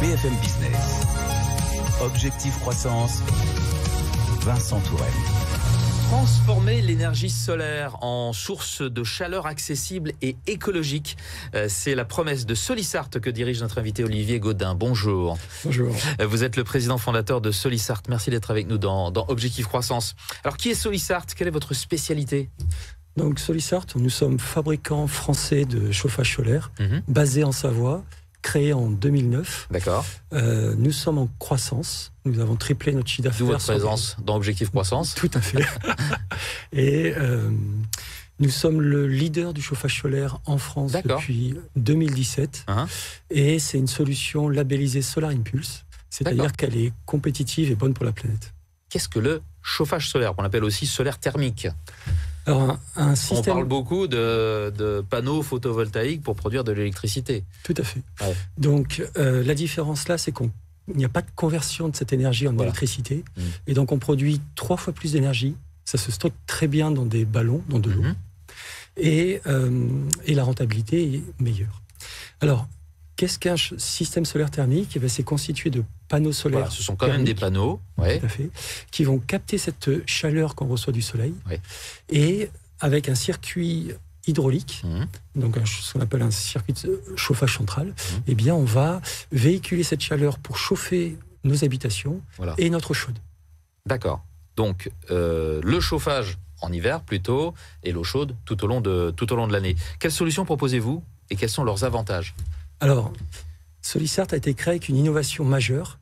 BFM Business. Objectif croissance, Vincent Tourelle. Transformer l'énergie solaire en source de chaleur accessible et écologique, c'est la promesse de Solisart que dirige notre invité Olivier Gaudin. Bonjour. Bonjour. Vous êtes le président fondateur de Solisart. Merci d'être avec nous dans Objectif Croissance. Alors, qui est Solisart? Quelle est votre spécialité? Donc Solisart, nous sommes fabricants français de chauffage solaire, basés en Savoie, créé en 2009. D'accord. Nous sommes en croissance. Nous avons triplé notre chiffre d'affaires. D'où votre présence dans Objectif Croissance. Tout à fait. Et nous sommes le leader du chauffage solaire en France depuis 2017. Et c'est une solution labellisée Solar Impulse. C'est-à-dire qu'elle est compétitive et bonne pour la planète. Qu'est-ce que le chauffage solaire, qu'on appelle aussi solaire thermique? Alors, un système... On parle beaucoup de panneaux photovoltaïques pour produire de l'électricité. Tout à fait. Ouais. Donc, la différence là, c'est qu'il n'y a pas de conversion de cette énergie en électricité. Et donc, on produit 3 fois plus d'énergie. Ça se stocke très bien dans des ballons, dans de l'eau. Et la rentabilité est meilleure. Alors, qu'est-ce qu'un système solaire thermique? C'est constitué de panneaux solaires. Voilà, ce sont quand même des panneaux, tout à fait, qui vont capter cette chaleur qu'on reçoit du soleil. Et avec un circuit hydraulique, donc ce qu'on appelle un circuit de chauffage central, eh bien, on va véhiculer cette chaleur pour chauffer nos habitations et notre chaude. D'accord. Donc, le chauffage en hiver plutôt, et l'eau chaude tout au long de l'année. Quelles solutions proposez-vous et quels sont leurs avantages? Alors, Solisart a été créé avec une innovation majeure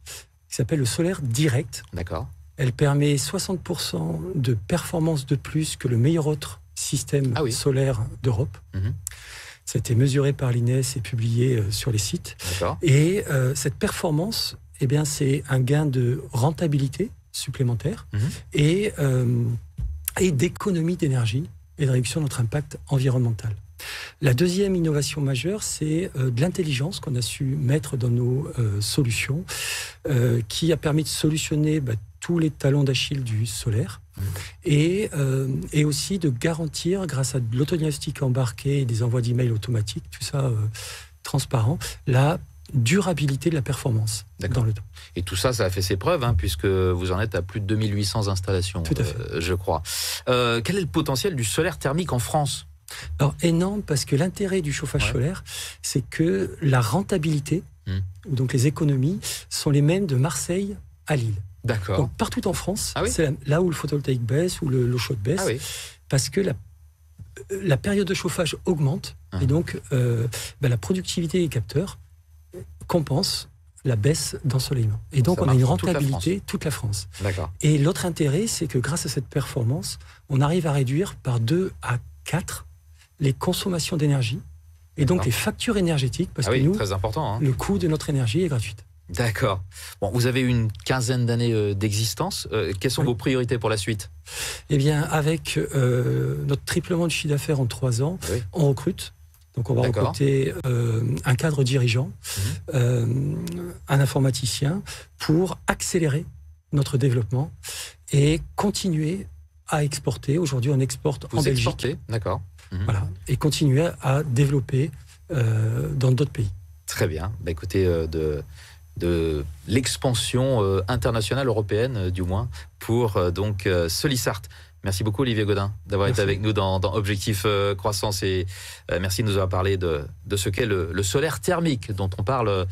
qui s'appelle le solaire direct. D'accord. Elle permet 60% de performance de plus que le meilleur autre système solaire d'Europe. Ça a été mesuré par l'INES et publié sur les sites. Et cette performance, eh bien, c'est un gain de rentabilité supplémentaire et d'économie d'énergie et de réduction de notre impact environnemental. La deuxième innovation majeure, c'est de l'intelligence qu'on a su mettre dans nos solutions, qui a permis de solutionner tous les talons d'Achille du solaire et aussi de garantir, grâce à de l'autodiagnostic embarqué et des envois d'emails automatiques, tout ça transparent, la durabilité de la performance dans le temps. Et tout ça, ça a fait ses preuves, puisque vous en êtes à plus de 2800 installations, je crois. Quel est le potentiel du solaire thermique en France ? Alors, énorme, parce que l'intérêt du chauffage solaire, c'est que la rentabilité, donc les économies, sont les mêmes de Marseille à Lille. D'accord. Donc, partout en France, c'est là où le photovoltaïque baisse, où l'eau chaude baisse, parce que la période de chauffage augmente, et donc la productivité des capteurs compense la baisse d'ensoleillement. Et donc, on a une rentabilité toute la France. D'accord. Et l'autre intérêt, c'est que grâce à cette performance, on arrive à réduire par 2 à 4 les consommations d'énergie et donc les factures énergétiques, parce que nous, très important, le coût de notre énergie est gratuit. D'accord. Bon, vous avez une quinzaine d'années d'existence. Quelles sont vos priorités pour la suite? Eh bien, avec notre triplement de chiffre d'affaires en 3 ans, on recrute. Donc, on va recruter un cadre dirigeant, un informaticien, pour accélérer notre développement et continuer à exporter. Aujourd'hui, on exporte en Belgique. D'accord. Voilà, et continuer à développer dans d'autres pays. Très bien. Écoutez, de l'expansion internationale, européenne, du moins, pour donc Solisart. Merci beaucoup, Olivier Gaudin, d'avoir été avec nous dans Objectif Croissance, et merci de nous avoir parlé de ce qu'est le solaire thermique, dont on parle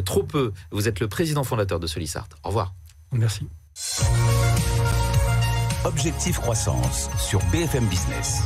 trop peu. Vous êtes le président fondateur de Solisart. Au revoir. Merci. Objectif Croissance sur BFM Business.